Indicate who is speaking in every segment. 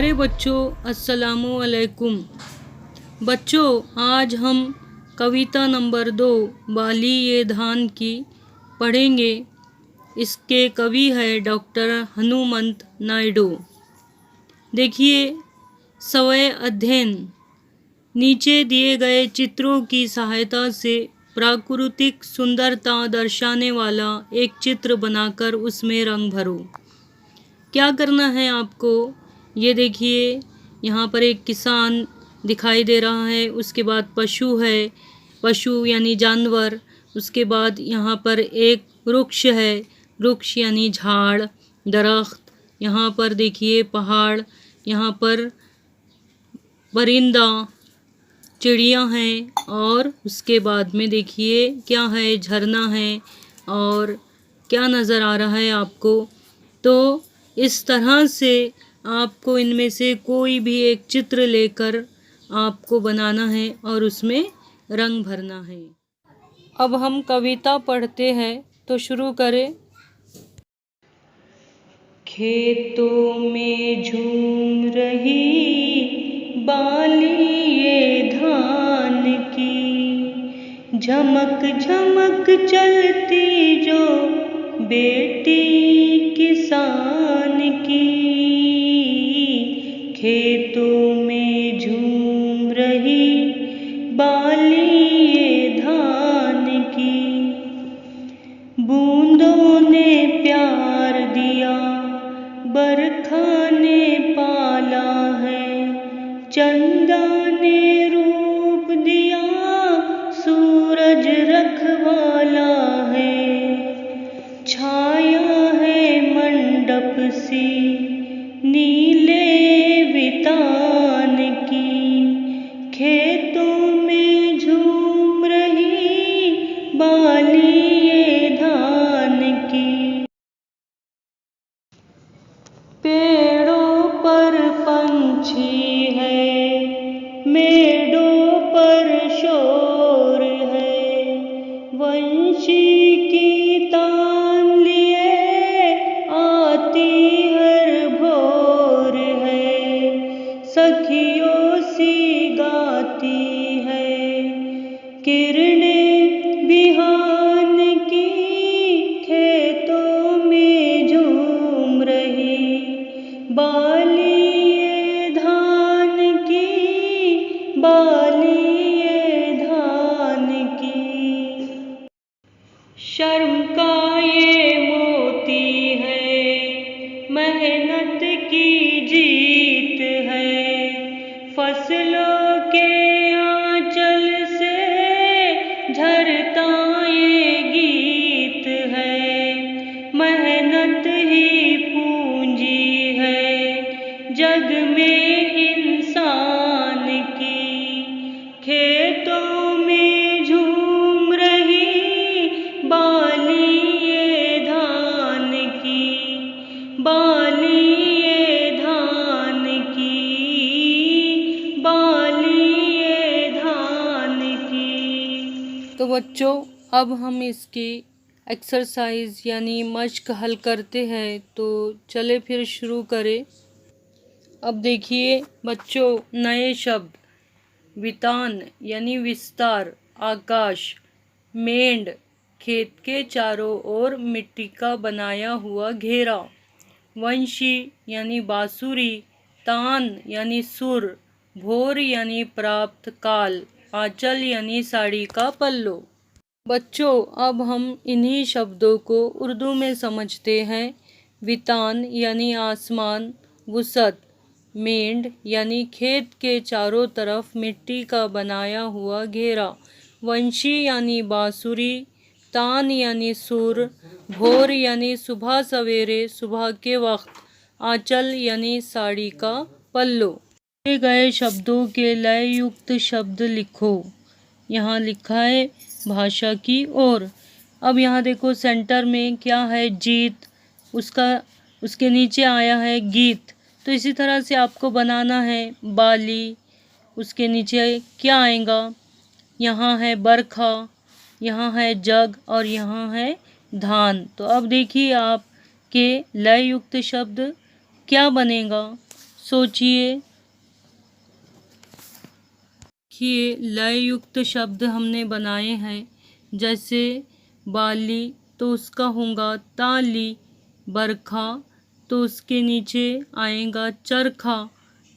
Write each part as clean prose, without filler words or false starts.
Speaker 1: प्यारे बच्चों, अस्सलामु अलैकुम। बच्चों, आज हम कविता नंबर 2 बाली ये धान की पढ़ेंगे। इसके कवि है डॉक्टर हनुमंत नायडू। देखिए, स्वय अध्ययन। नीचे दिए गए चित्रों की सहायता से प्राकृतिक सुंदरता दर्शाने वाला एक चित्र बनाकर उसमें रंग भरो। क्या करना है आपको? ये देखिए, यहाँ पर एक किसान दिखाई दे रहा है, उसके बाद पशु है, पशु यानी जानवर, उसके बाद यहाँ पर एक वृक्ष है, वृक्ष यानी झाड़, दरख्त, यहाँ पर देखिए पहाड़, यहाँ पर परिंदा, चिड़िया हैं, और उसके बाद में देखिए क्या है, झरना है, और क्या नज़र आ रहा है आपको। तो इस तरह से आपको इनमें से कोई भी एक चित्र लेकर आपको बनाना है और उसमें रंग भरना है। अब हम कविता पढ़ते हैं, तो शुरू करें। खेतों में झूम रही बाली ये धान की, झमक झमक चलती जो बेटी किसान की। खेतों में झूम रही बाली ये धान की, बूंदों ने प्यार दिया, बरखा ने पाला है, चंदा ने रूप दिया, सूरज रखवाला है। छाया है मंडप सी नीले वितान की, खेतों में झूम रही बाली ये धान की। पेड़ों पर पंछी है, मेड़ों पर शोर है, वंशी की तान लिए आती हर भोर है, सखियों सी गाती है, किरणें बिहान की, खेतों में झूम रही बाली ये धान की, बाली ये धान की। शर्म का ये मोती है, मेहनत की जीत है, फसलों के आंचल से झरता ये गीत है, मेहनत ही पूंजी है जग में इंसान की। खेतों में झूम रही बाली ये धान की, बाली ये धान की, बाली ये धान की। तो बच्चों, अब हम इसकी एक्सरसाइज यानी मश्क हल करते हैं, तो चले फिर शुरू करें। अब देखिए बच्चों, नए शब्द। वितान यानी विस्तार, आकाश। मेंढ, खेत के चारों ओर मिट्टी का बनाया हुआ घेरा। वंशी यानी बांसुरी। तान यानी सुर। भोर यानी प्राप्त काल। आंचल यानी साड़ी का पल्लो। बच्चों, अब हम इन्हीं शब्दों को उर्दू में समझते हैं। वितान यानी आसमान, वुसत। मेंढ यानी खेत के चारों तरफ मिट्टी का बनाया हुआ घेरा। वंशी यानी बांसुरी। तान यानी सुर। भोर यानी सुबह सवेरे, सुबह के वक्त। आंचल यानी साड़ी का पल्लो। दिए गए शब्दों के लय युक्त शब्द लिखो। यहाँ लिखा है भाषा की ओर। अब यहाँ देखो सेंटर में क्या है, जीत, उसके नीचे आया है गीत। तो इसी तरह से आपको बनाना है बाली, उसके नीचे क्या आएगा, यहाँ है बरखा, यहाँ है जग, और यहाँ है धान। तो अब देखिए आपके लय युक्त शब्द क्या बनेगा। सोचिए। देखिए लय युक्त शब्द हमने बनाए हैं, जैसे बाली तो उसका होगा ताली, बरखा तो उसके नीचे आएगा चरखा,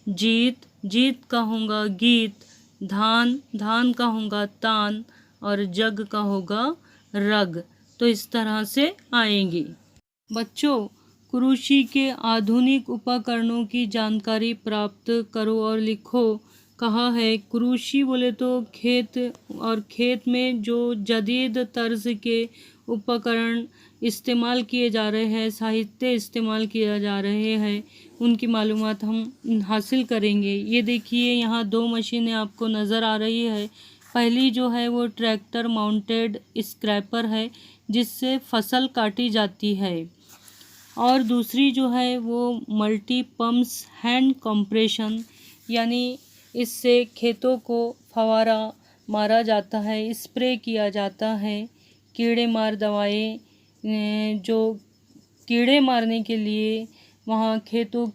Speaker 1: जीत जीत का होगा गीत, धान धान का होगा तान और जग का होगा रग। तो इस तरह से आएंगे। बच्चों, कृषि के आधुनिक उपकरणों की जानकारी प्राप्त करो और लिखो। कहा है कृषि बोले तो खेत, और खेत में जो जदीद तर्ज के उपकरण इस्तेमाल किए जा रहे हैं, साहित्य इस्तेमाल किया जा रहे हैं, उनकी मालूमात हम हासिल करेंगे। ये देखिए यहाँ दो मशीनें आपको नज़र आ रही है। पहली जो है वो ट्रैक्टर माउंटेड स्क्रैपर है, जिससे फसल काटी जाती है, और दूसरी जो है वो मल्टी पम्प्स हैंड कंप्रेशन, यानी इससे खेतों को फवारा मारा जाता है, स्प्रे किया जाता है। कीड़े मार दवाएं, जो कीड़े मारने के लिए वहाँ खेतों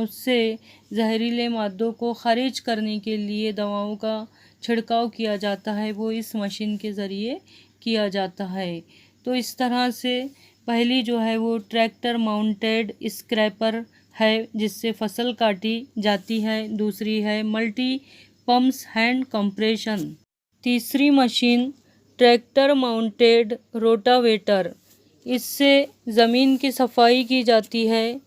Speaker 1: से जहरीले मादों को खारिज करने के लिए दवाओं का छिड़काव किया जाता है, वो इस मशीन के ज़रिए किया जाता है। तो इस तरह से पहली जो है वो ट्रैक्टर माउंटेड स्क्रैपर है, जिससे फसल काटी जाती है। दूसरी है मल्टी पम्प्स हैंड कंप्रेशन। तीसरी मशीन ट्रैक्टर माउंटेड रोटावेटर, इससे ज़मीन की सफाई की जाती है,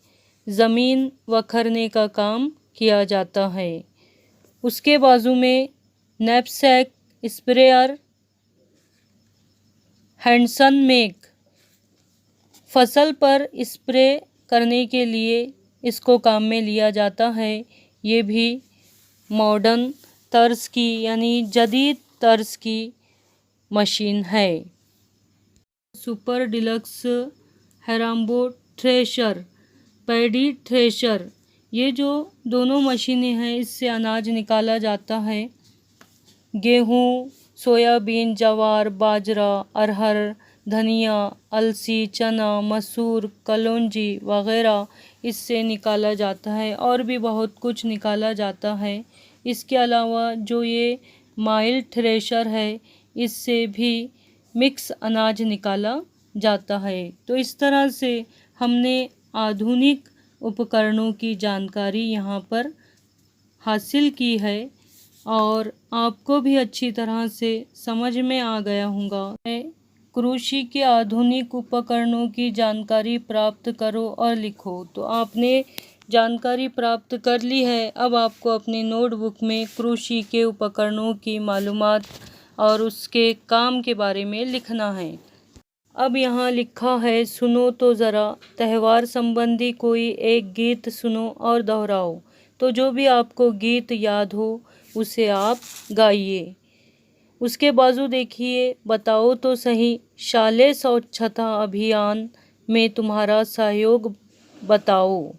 Speaker 1: ज़मीन वखरने का काम किया जाता है। उसके बाजू में नैपसैक स्प्रेयर हैंडसन मेक, फसल पर स्प्रे करने के लिए इसको काम में लिया जाता है। ये भी मॉडर्न तर्ज की यानी जदीद तर्ज की मशीन है। सुपर डिलक्स हेराम्बो थ्रेशर, पैडी थ्रेशर, ये जो दोनों मशीनें हैं इससे अनाज निकाला जाता है। गेहूँ, सोयाबीन, जवार, बाजरा, अरहर, धनिया, अलसी, चना, मसूर, कलौंजी वगैरह इससे निकाला जाता है, और भी बहुत कुछ निकाला जाता है। इसके अलावा जो ये माइल थ्रेशर है, इससे भी मिक्स अनाज निकाला जाता है। तो इस तरह से हमने आधुनिक उपकरणों की जानकारी यहाँ पर हासिल की है, और आपको भी अच्छी तरह से समझ में आ गया होगा। कृषि के आधुनिक उपकरणों की जानकारी प्राप्त करो और लिखो। तो आपने जानकारी प्राप्त कर ली है। अब आपको अपनी नोटबुक में कृषि के उपकरणों की मालूमात और उसके काम के बारे में लिखना है। अब यहाँ लिखा है, सुनो तो ज़रा त्यौहार संबंधी कोई एक गीत सुनो और दोहराओ। तो जो भी आपको गीत याद हो उसे आप गाइए। उसके बाजू देखिए, बताओ तो सही शालेय स्वच्छता अभियान में तुम्हारा सहयोग बताओ,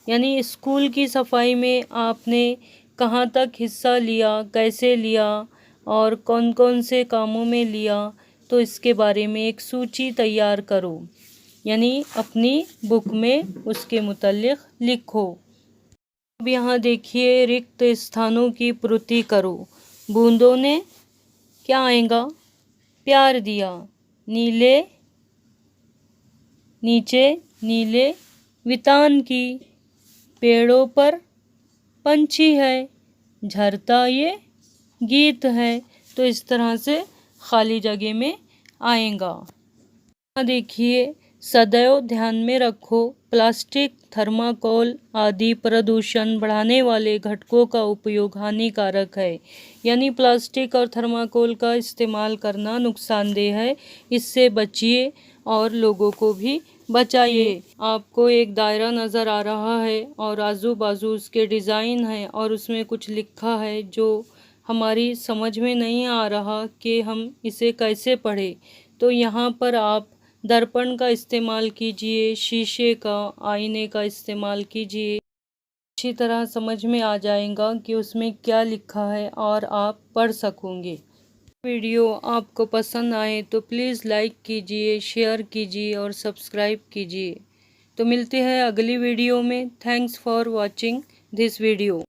Speaker 1: यानी स्कूल की सफाई में आपने कहाँ तक हिस्सा लिया, कैसे लिया और कौन कौन से कामों में लिया। तो इसके बारे में एक सूची तैयार करो, यानी अपनी बुक में उसके मुतालिक लिखो। अब यहाँ देखिए, रिक्त स्थानों की पूर्ति करो। बूंदों ने क्या आएगा, प्यार दिया। नीले नीचे नीले वितान की, पेड़ों पर पंछी है, झरता ये गीत है। तो इस तरह से खाली जगह में आएगा। देखिए, सदैव ध्यान में रखो, प्लास्टिक, थर्माकोल आदि प्रदूषण बढ़ाने वाले घटकों का उपयोग हानिकारक है, यानी प्लास्टिक और थर्माकोल का इस्तेमाल करना नुकसानदेह है। इससे बचिए और लोगों को भी बचाइए। आपको एक दायरा नज़र आ रहा है और आजू बाजू उसके डिज़ाइन है, और उसमें कुछ लिखा है जो हमारी समझ में नहीं आ रहा कि हम इसे कैसे पढ़ें। तो यहाँ पर आप दर्पण का इस्तेमाल कीजिए, शीशे का, आईने का इस्तेमाल कीजिए। अच्छी तरह समझ में आ जाएगा कि उसमें क्या लिखा है और आप पढ़ सकोगे। वीडियो आपको पसंद आए तो प्लीज़ लाइक कीजिए, शेयर कीजिए और सब्सक्राइब कीजिए। तो मिलते हैं अगली वीडियो में। Thanks for watching this video.